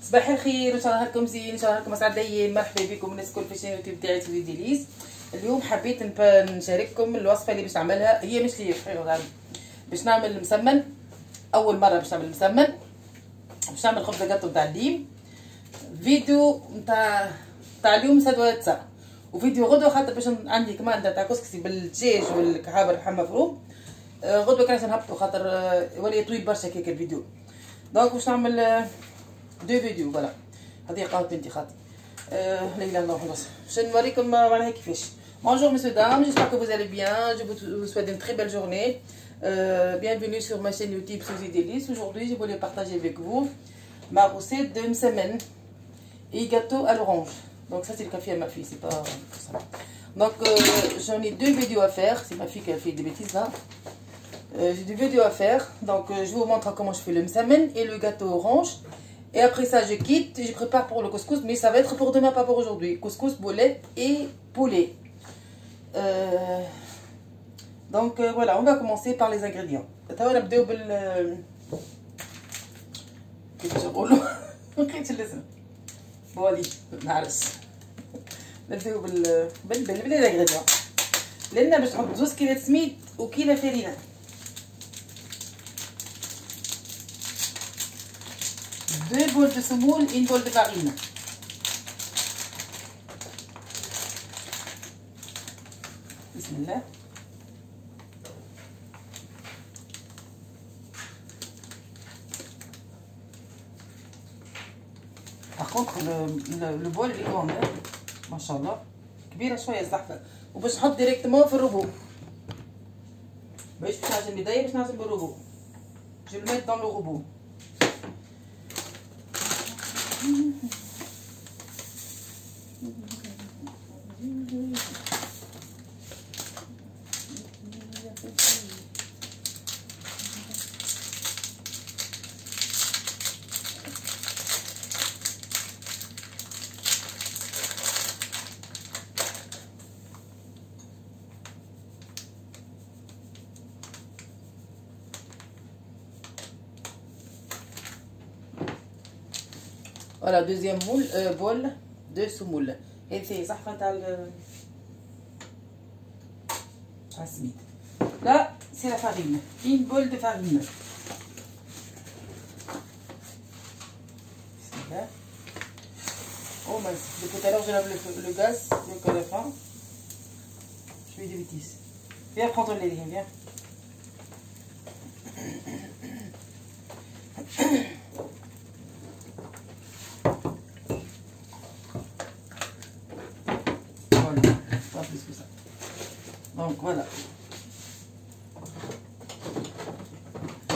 صباح الخير، ان شاء الله نهاركم زين، ان شاء الله نهاركم اسعد الايام. مرحبا بكم الناس الكل في الشانل يوتيوب تاعي سوزي ديليس. اليوم حبيت نشارككم الوصفه اللي باش نعملها، هي مش لي باش نعمل مسمن. اول مره باش نعمل مسمن، باش نعمل خبزه جاتو نتاع الليم. فيديو نتاع اليوم سادوه تسع، وفيديو غدوه خاطر باش عندي كمان تاع كسكسي بالدجاج والكعاب اللحم مفروم. غدوه كان نهبطو خاطر ولي طويل برشا كيك الفيديو. دونك باش نعمل دو فيديو. فوالا هذه قهوه بنتي خاطر لا اله الا الله. بس باش نوريكم معناها كيفاش. Bonjour messieurs dames, j'espère que vous allez bien. Je vous souhaite une très belle journée. Bienvenue sur ma chaîne YouTube Suzy Délices. Aujourd'hui, je voulais partager avec vous ma recette de msemen et gâteau à l'orange. Donc ça c'est le café à ma fille, c'est pas ça. Donc j'en ai deux vidéos à faire. C'est ma fille qui a fait des bêtises là. J'ai des vidéos à faire. Donc je vous montre comment je fais le msemen et le gâteau orange. Et après ça je quitte et je prépare pour le couscous, mais ça va être pour demain, pas pour aujourd'hui. Couscous, boulette et poulet. Donc voilà, on va commencer par les ingrédients. توا نبداو كيفاش نقولوا لقيت الاسم بولي نعرس. نبداو بالانغريديون. لنا باش نحط 2 كيلو سميد وكيلو فرينه. Deux bols de semoule et une bolle de farine. Bismillah. Par contre le bol est grand, machallah. كبيره شويه الزحفه. وباش نحط ديريكتومون في الربو. باش نعجن بيديا باش نعجن بالربو. Je le mets dans le robot. Voilà, deuxième bol de semoule. Et c'est ça, là, c'est la farine. Une bolle de farine. Oh mince, depuis tout à l'heure je lave le gaz, donc à la fin, je fais des bêtises. Viens prendre les liens, viens. Plus que ça. Donc voilà.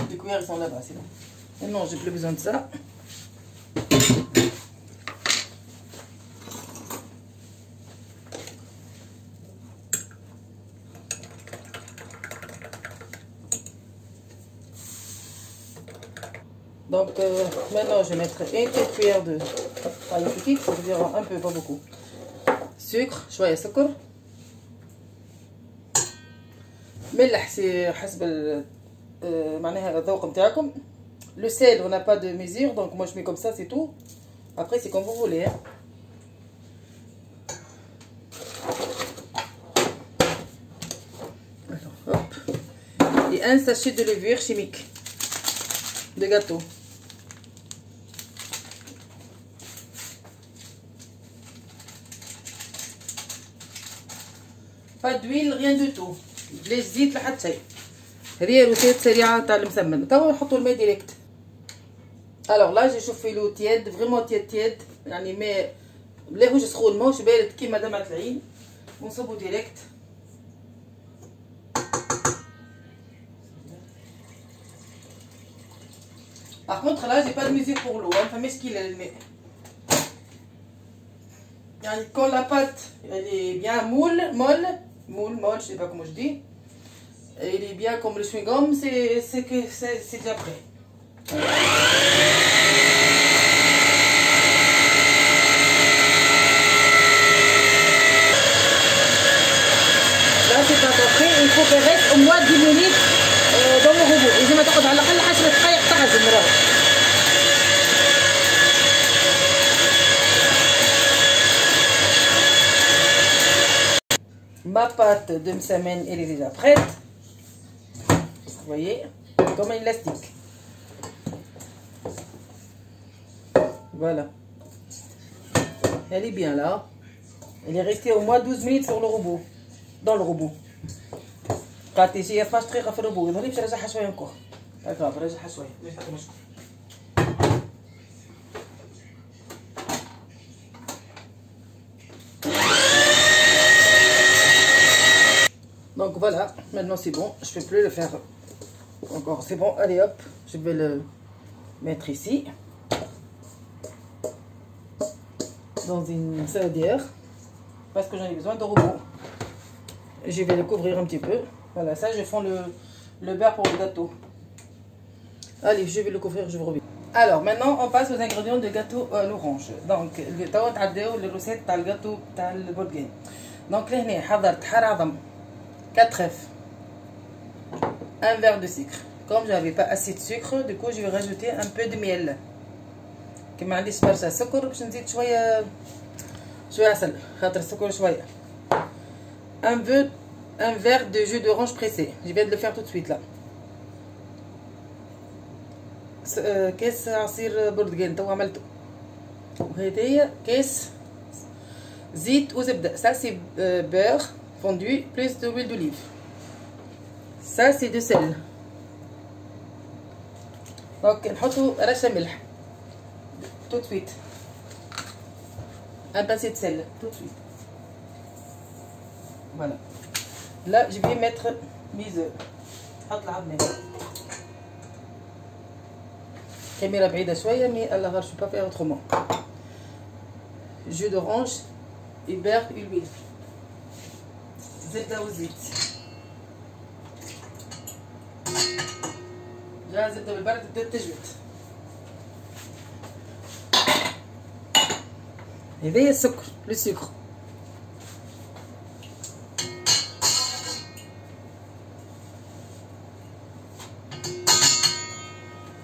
Les cuillères ils sont là-bas, c'est bon. Et non, j'ai plus besoin de ça. Donc maintenant je vais mettre une petite cuillère de paille petite, ça veut dire un peu, pas beaucoup. Sucre, شوية سكر. ملح سي حسب معناها الذوق نتاعكم. Le sel, on n'a pas de mesure, donc moi je mets comme ça, c'est tout. Après c'est comme vous voulez. Hein. Alors, hop. Et un sachet de levure chimique de gâteau. Pas d'huile, rien du tout. بلاش زيت لحد شيء. هذه روتيت سريعه تاع المسمن. توا نحطوا الماء ديريكت. الوغ لا جي شوفي لو تياد فريمون تياد يعني ما ماهوش سخون ماهوش بارد كيما دمعة العين. ونصبوا ديريكت. Par contre là j'ai pas de mesure pour l'eau, hein. فماش كيلة الماء. يعني quand la pâte elle est bien molle, je sais pas comment je dis. Il est bien comme le chewing-gum, c'est déjà prêt. Là c'est pas prêt, il faut qu'elle reste au moins 10 minutes dans le robot. Et je vais t'attendre à la fin de la 10 دقائق تعجن راه. Ma pâte de semaine, elle est déjà prête. Vous voyez, comme un élastique. Voilà. Elle est bien là. Elle est restée au moins 12 minutes sur le robot. Dans le robot. قالت لي شي فاش دقيقه في الروبو يظهر لي باش نرجعها شويه نكور هكا نرجعها شويه ماشي حتى مشكل. Donc voilà, maintenant c'est bon, je ne peux plus le faire encore, c'est bon, allez hop, je vais le mettre ici, dans une saladière, parce que j'en ai besoin de robot. Je vais le couvrir un petit peu, voilà, ça je fends le beurre pour le gâteau. Allez, je vais le couvrir, je vous reviens. Alors maintenant on passe aux ingrédients de gâteau à l'orange. Donc, توا نتعداو للروسيت تاع الجاتو تاع البرتقال. Donc لهنا حضرت حار عظم 4 œufs, un verre de sucre. Comme j'avais pas assez de sucre, du coup je vais rajouter un peu de miel. كما عنديش برشا سكر باش نزيد شويه عسل خاطر السكر شويه. Un verre de jus d'orange pressé. Je viens de le faire tout de suite là. كاس عصير برتقال تو عملته. وهذه كاس زيت وزبده. Ça c'est beurre fondu plus de l'huile d'olive. Ça c'est de sel. Donc نحطو رشه ملح tout de suite. Un pincé de sel tout de suite. Voilà. Là je vais mettre mes œufs. نحط العظمه. كاميرا بعيده شويه mais alors je peux pas faire autrement. Jus d'orange et beurre et huile. زبده وزيت. جا زبده بالبرد بدات تجمد. هذايا السكر لو سكر.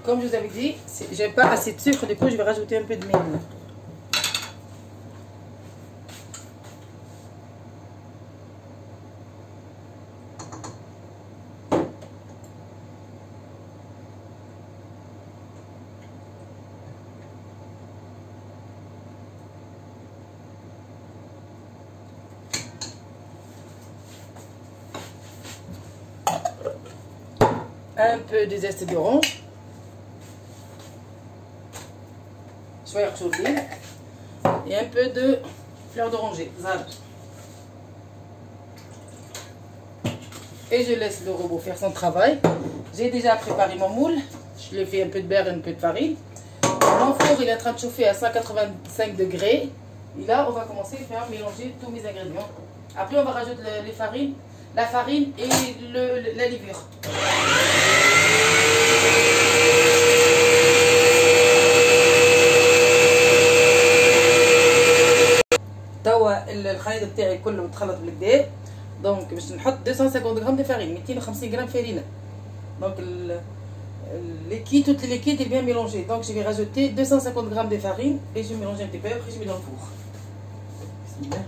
Comme je vous avais dit, j'ai pas assez de sucre, du coup je vais rajouter un peu de miel. Un peu de zeste d'orange. شويه قشور et un peu de fleur d'oranger. Et je laisse le robot faire son travail. J'ai déjà préparé mon moule. Je lui ai fait un peu de beurre et un peu de farine. Mon four il est en train de chauffer à 185 degrés. Et là on va commencer à faire mélanger tous mes ingrédients. Après on va rajouter la farine et la levure. توا الخليط بتاعي كله متخلط بالكدا. دونك باش نحط 250 غرام دو فارين 250 غرام farine. Donc tout le liquide est bien mélangé. Donc je vais rajouter 250 grammes de farine et je vais mélanger un petit peu. Après je mets dans le four. Bismillah.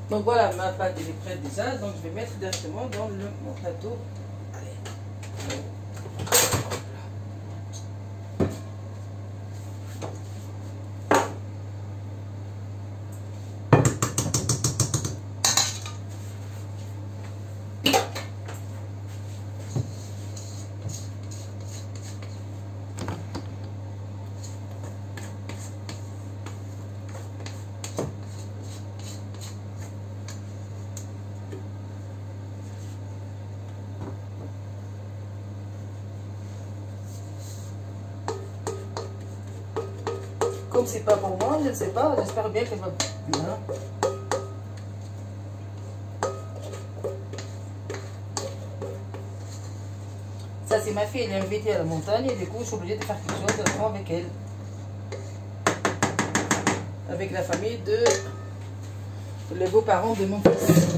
Donc voilà, ma pâte elle est prête déjà, donc je vais mettre directement dans mon plateau. Allez. Comme c'est pas pour moi, je ne sais pas, j'espère bien qu'elle va bien. Ça c'est ma fille, elle est invitée à la montagne et du coup je suis obligée de faire quelque chose avec elle. Avec la famille les beaux-parents de mon fils.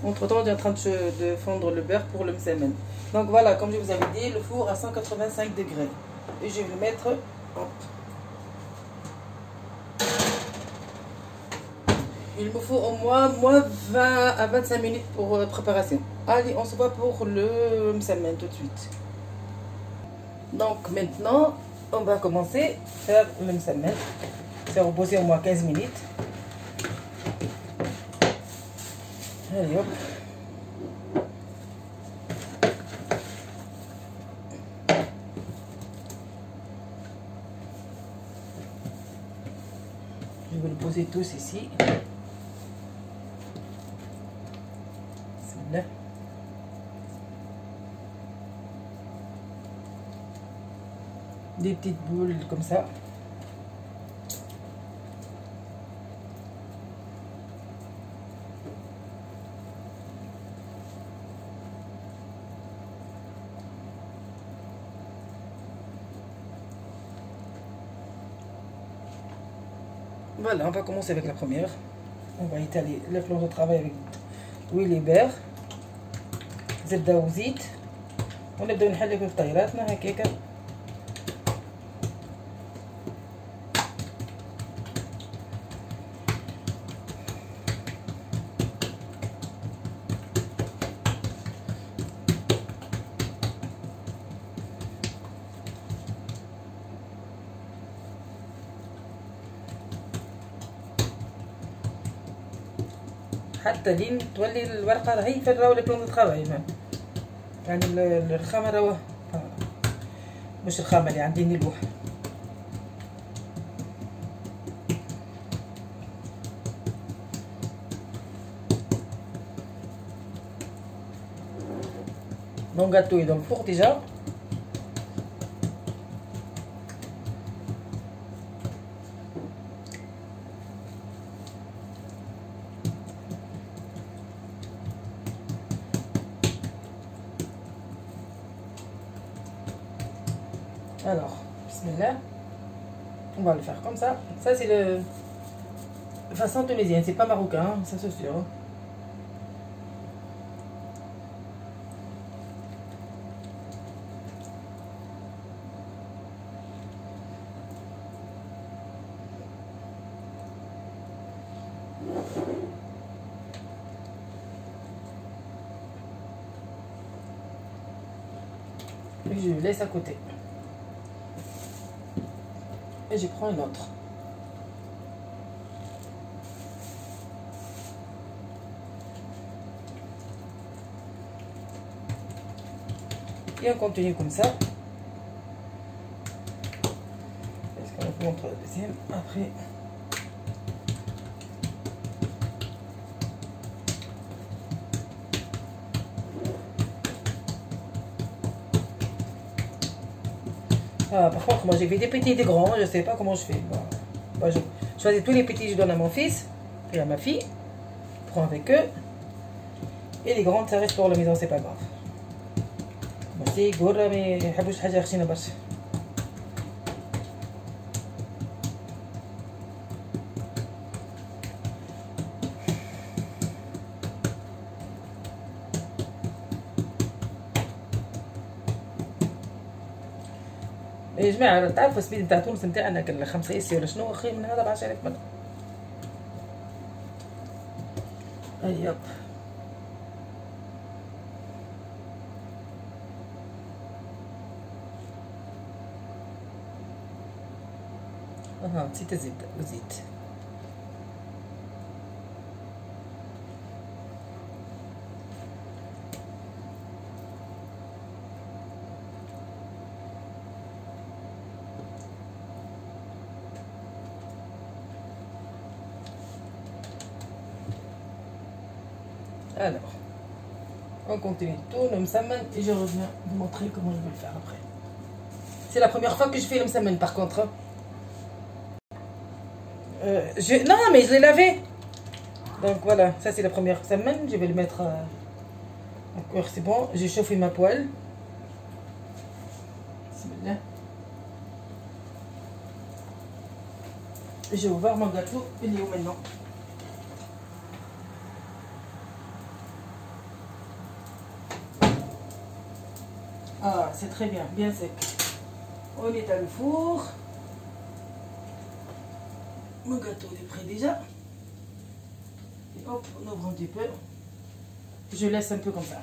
Entre temps, on est en train de fondre le beurre pour le msemen. Donc voilà, comme je vous avais dit, le four à 185 degrés. Et je vais le mettre. Hop. Il me faut au moins 20 à 25 minutes pour préparation. Allez, on se voit pour le msemen tout de suite. Donc maintenant, on va commencer à faire le msemen. Faire reposer au moins 15 minutes. Allez hop. Je vais le poser tous ici. Là. Des petites boules comme ça. Voilà, on va commencer avec la première. On va étaler le plan de travail avec huile et beurre. زبدة وزيت ونبداو نحلو في طيراتنا هكاكا. حتى لين تولي الورقه راهي في الراو لي بلون دو طرافاي يعني الرخامه راهو مش الرخامه اللي عندي اللوح. Mon gâteau est dans le four déjà. Alors, bismillah, on va le faire comme ça. Ça c'est le façon tunisienne, c'est pas marocain, hein, ça c'est sûr. Et je le laisse à côté. Et je prends une autre. Et on continue comme ça. Est-ce qu'on vous montre la deuxième après? Ah, par contre, moi j'ai fait des petits et des grands, je sais pas comment je fais. Bah, je choisis tous les petits, je donne à mon fils et à ma fille. Je prends avec eux. Et les grandes, ça reste pour la maison, c'est pas grave. Moi c'est gourra, mais je ne حاجة خشينة برشا. يا جماعة تعرفوا السبيد نتاع تونس نتاعنا كل 5 يسي ولا شنو خير من هذا ب 10000 مرة. هاي يب. نسيت الزبدة وزيت. Alors, on continue tout le msamen et je reviens vous montrer comment je vais le faire après. C'est la première fois que je fais le msamen par contre. Non, mais je l'ai lavé. Donc voilà, ça c'est la première msamen. Je vais le mettre à cuire, c'est bon. J'ai chauffé ma poêle Là. J'ai ouvert mon gâteau il est où maintenant. Ah, c'est très bien, bien sec. On est dans le four. Mon gâteau est prêt déjà. Et hop, on ouvre un petit peu. Je laisse un peu comme ça.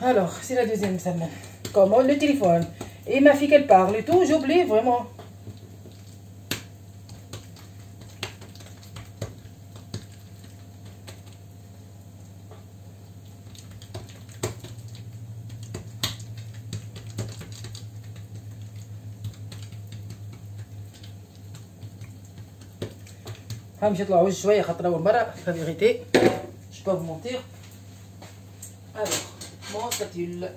Alors, c'est la deuxième semaine. Comment le téléphone. Et ma fille qu'elle parle et tout, j'oublie vraiment. ها مشيت لعوج شويه خاطر اول مره لا فيغيتي جو با vous mentir. Alors mon spatule.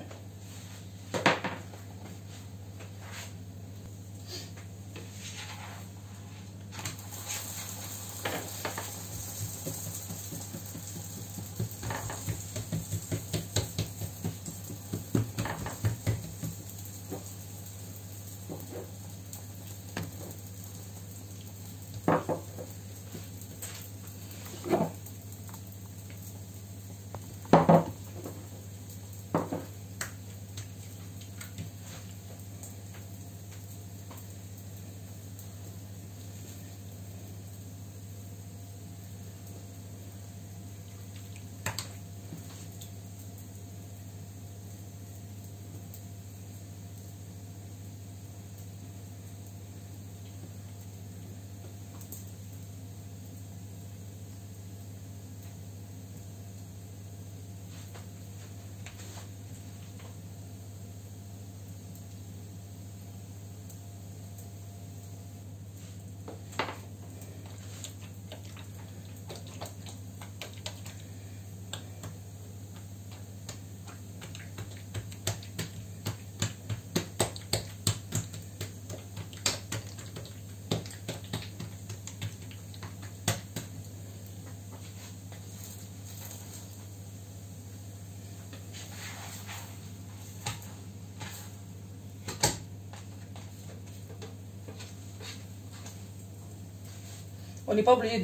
On n'est pas obligé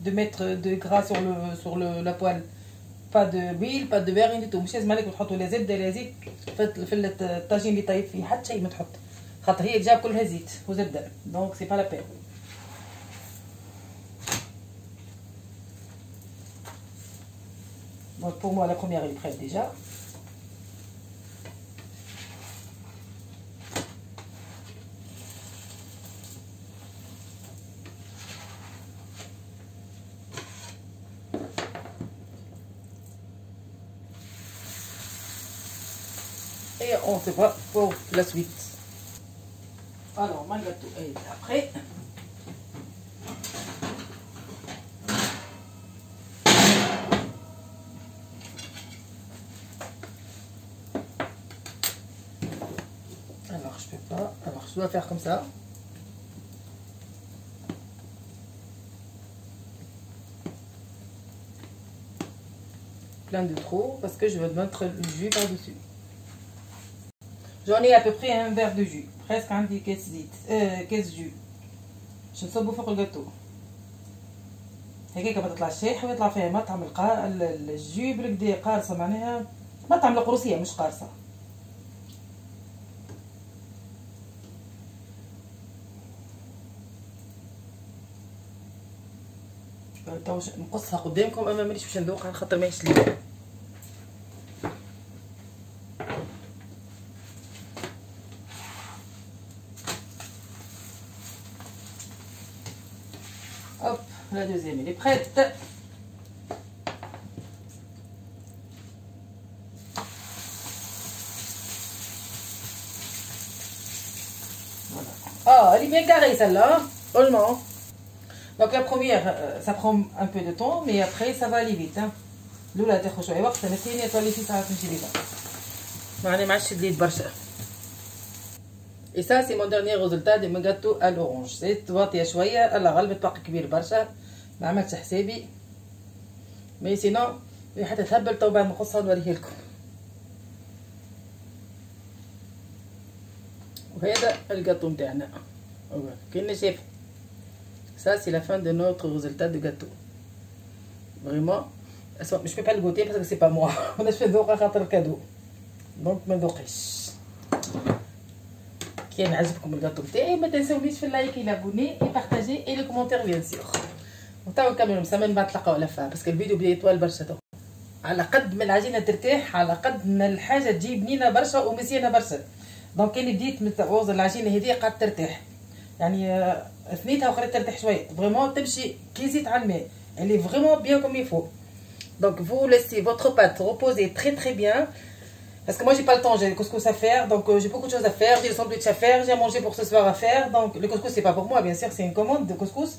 de mettre de gras sur la poêle. Pas d'huile, pas de beurre, rien du tout. مش لازم عليكم تحطوا لا زبده لا زيت في الطاجين اللي طايب فيه، حتى شيء ما تحط، خاطر هي جاب كلها زيت وزبده، دونك سي با لا بين. Donc pour moi la première est prête déjà. Et on se voit pour la suite. Alors, mon gâteau est après. Alors, je peux pas. Alors, je dois faire comme ça. Plein de trop parce que je vais mettre le jus par-dessus. J'en ai à peu près un verre de jus. Presque عندي كاس زيت كاس جus. باش نصبو فوق الجاتو. هكاك ما تطلع شايحه ويطلع فيها مطعم الجو بالكدا قارصه، معناها مطعم القروسيه مش قارصه. تو نقصها قدامكم، اما مانيش باش ندوقها خاطر ماهيش ليا. Hop, la deuxième elle est prête. Voilà. Oh, elle est bien carrée celle-là, franchement. Donc la première, ça prend un peu de temps, mais après ça va aller vite. الأولى تاخذ شوية وقت، أما الثانية تولي في ساعة تمشي بيها. معني ما عادش شديت برشا. Et ça c'est mon dernier résultat de mon gâteau à l'orange. زيت واطية شوية، الله غلبت باقي كبير برشا، ما عملتش حسابي. مي سينو حتى تهبل تو بعد ما نقصها نوريه لكم. وهذا الجاتو نتاعنا كاين شايف. Ça c'est la fin de notre résultat de gâteau. Vraiment, je peux pas le goûter parce que c'est pas moi. On a fait ذوقها خاطر الكادو. دونك ما ذوقيش. كي نعجبكم الجاتو نتاعي ما تنساونيش في اللايك لابوني اي بارطاجي اي لي كومونتير بيان سور. وتوا نكملوا مسامن بعد تلقاو لفها باسكو الفيديو بدا يطول برشا تو. على قد ما العجينه ترتاح على قد ما الحاجه تجي بنينه برشا ومزيانه برشا. دونك كان بديت متعوز العجينه هذه قاعده ترتاح يعني ثنيتها وخليت ترتاح شويه فريمون تمشي كي زيت على الماء. Elle est vraiment bien comme il faut. Donc vous laissez votre pâte reposer très bien. Parce que moi j'ai pas le temps, j'ai le couscous à faire, donc j'ai beaucoup de choses à faire, j'ai le sandwich à faire, j'ai à manger pour ce soir à faire. Donc le couscous c'est pas pour moi bien sûr, c'est une commande de couscous.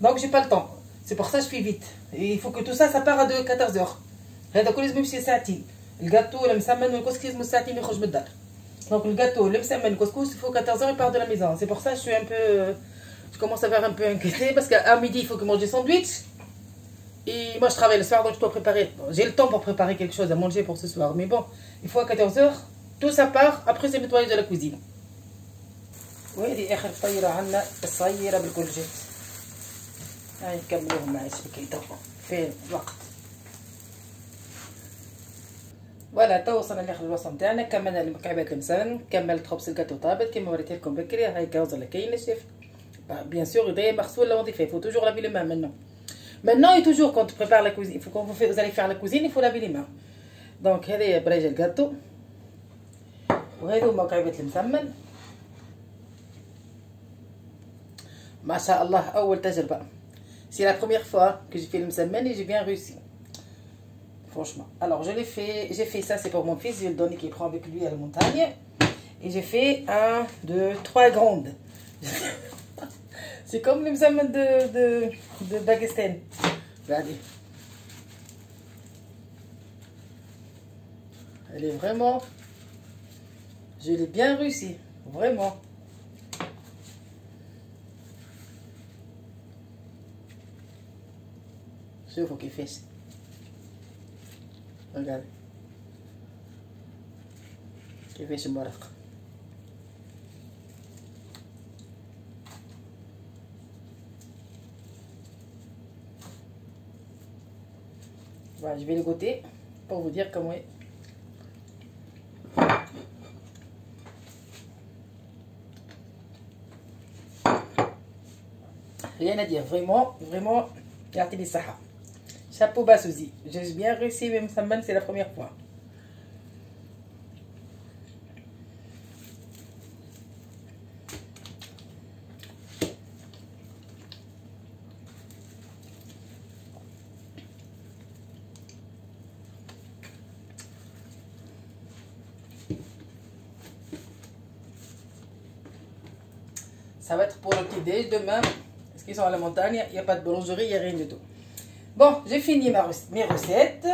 Donc j'ai pas le temps. C'est pour ça que je fais vite. Et il faut que tout ça part à 14h. هذا كل لازم يمشي ساعتين. الجاتو المسمن والكسكس لازم ساعتين يخرج من الدار. Donc le gâteau, le مسمن الكسكس il faut 14h il part de la maison. C'est pour ça que je suis un peu je commence à faire un peu inquiétée parce qu'à midi il faut que je mange des sandwichs. Et moi je travaille le soir donc je dois préparer. Bon, j'ai le temps pour préparer quelque chose à manger pour ce soir. Mais bon, il faut à 14h, tout ça part, après c'est le nettoyage de la cuisine. وهذه اخر فطيره عندنا الصغيره بالكولجيت. هاي نكملوهم معايا شبكي تو فين الوقت. فوالا تو وصلنا لاخر الوصفه نتاعنا. كملنا المكعبات المسمن، كملت خبز الجاتو طابت كيما وريت لكم بكري. هاي كاوز اللي كاين الشيف بيان سور يديه مغسول لا نظيفه. il faut toujours laver les mains maintenant et toujours quand tu prépares la cuisine, il faut quand vous allez faire la cuisine il faut laver les mains. donc هذه بريج الجاتو وهذو مكعبات المسمن. ما شاء الله اول تجربه. c'est la première fois que j'ai fait le مسمن et j'ai bien réussi franchement. Alors j'ai fait ça, c'est pour mon fils, je vais le donner qu'il prend avec lui à la montagne. Et j'ai fait 1, 2, 3 grandes. C'est comme le msamen de Daghestan. Regardez. Elle est vraiment... Je l'ai bien réussi. Vraiment. شوفوا كيفاش. Regardez. كيفاش مرق. Voilà, je vais le goûter pour vous dire comment est. Rien à dire, vraiment, gardez les Sahara. Chapeau bas Suzy. J'ai bien réussi, même Samman, c'est la première fois. Ça va être pour le petit déj demain. Parce qu'ils sont à la montagne, il n'y a pas de boulangerie, il n'y a rien du tout. Bon, j'ai fini mes recettes.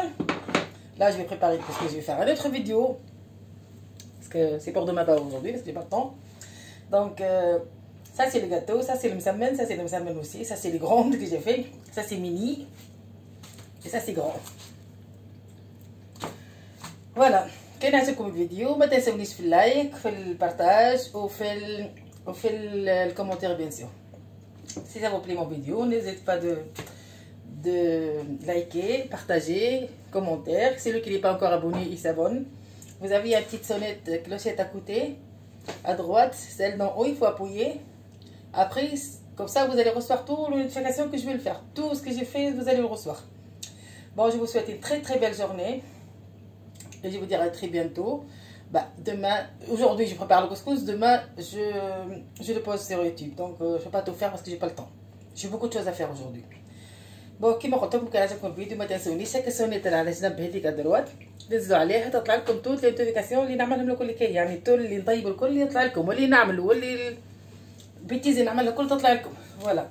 Là, je vais préparer parce que je vais faire une autre vidéo. Parce que c'est pour demain, pas aujourd'hui, parce que j'ai pas le temps. Donc, ça c'est le gâteau, ça c'est le msamen, ça c'est le msamen aussi. Ça c'est les grandes que j'ai fait. Ça c'est mini. Et ça c'est grand. Voilà. كان عجبكم الفيديو ما تنسونيش في اللايك في البارتاج وفي الكومنتير bien sûr. Si ça vous plaît mon vidéo, n'hésitez pas de liker, partager, commentaire. Celui qui n'est pas encore abonné, il s'abonne. Vous avez une petite sonnette clochette à côté, à droite, celle d'en haut, il faut appuyer. Après, comme ça, vous allez recevoir toutes les notifications que je vais le faire. Tout ce que j'ai fait, vous allez le recevoir. Bon, je vous souhaite une très belle journée. Et je vous dirai à très bientôt. Bah, demain, aujourd'hui je prépare le couscous, demain je le pose sur YouTube. Donc je ne peux pas tout faire parce que j'ai pas le temps. J'ai beaucoup de choses à faire aujourd'hui. Bon, كيما قلت لكم كان عجبكم الفيديو ما تنسونيش هكا السونيت على جنب هذيك الدروات دزوا عليها تطلع لكم توت لي نوتيفيكاسيون اللي نعملهم لكم اللي كاين يعني التول اللي نطيب الكل يطلع لكم واللي نعمل واللي بيتيزي نعمل الكل تطلع لكم. فوالا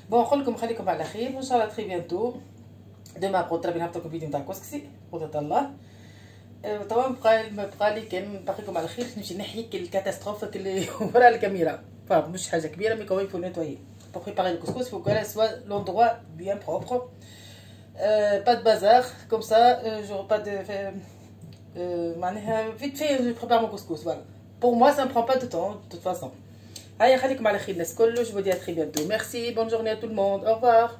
بون نقول لكم خليكم على خير وان شاء الله تري بيانتو. دما قلت ربي نهبط لكم فيديو نتاع الكسكسي قدرة الله. طبعا بقى لي كان باقيكم على خير نمشي نحيي الكاتاستروف اللي ورا الكاميرا. مش حاجه كبيره مي كومون يفو نيتويي pour préparer le couscous. Il faut que soit l'endroit bien propre, pas de bazar comme ça. J'aurai pas de vite fait je prépare mon couscous. Voilà, pour moi ça me prend pas de temps de toute façon. هيا خليكم على خير الناس كل. je vous dis à très bientôt. Merci, bonne journée à tout le monde, au revoir.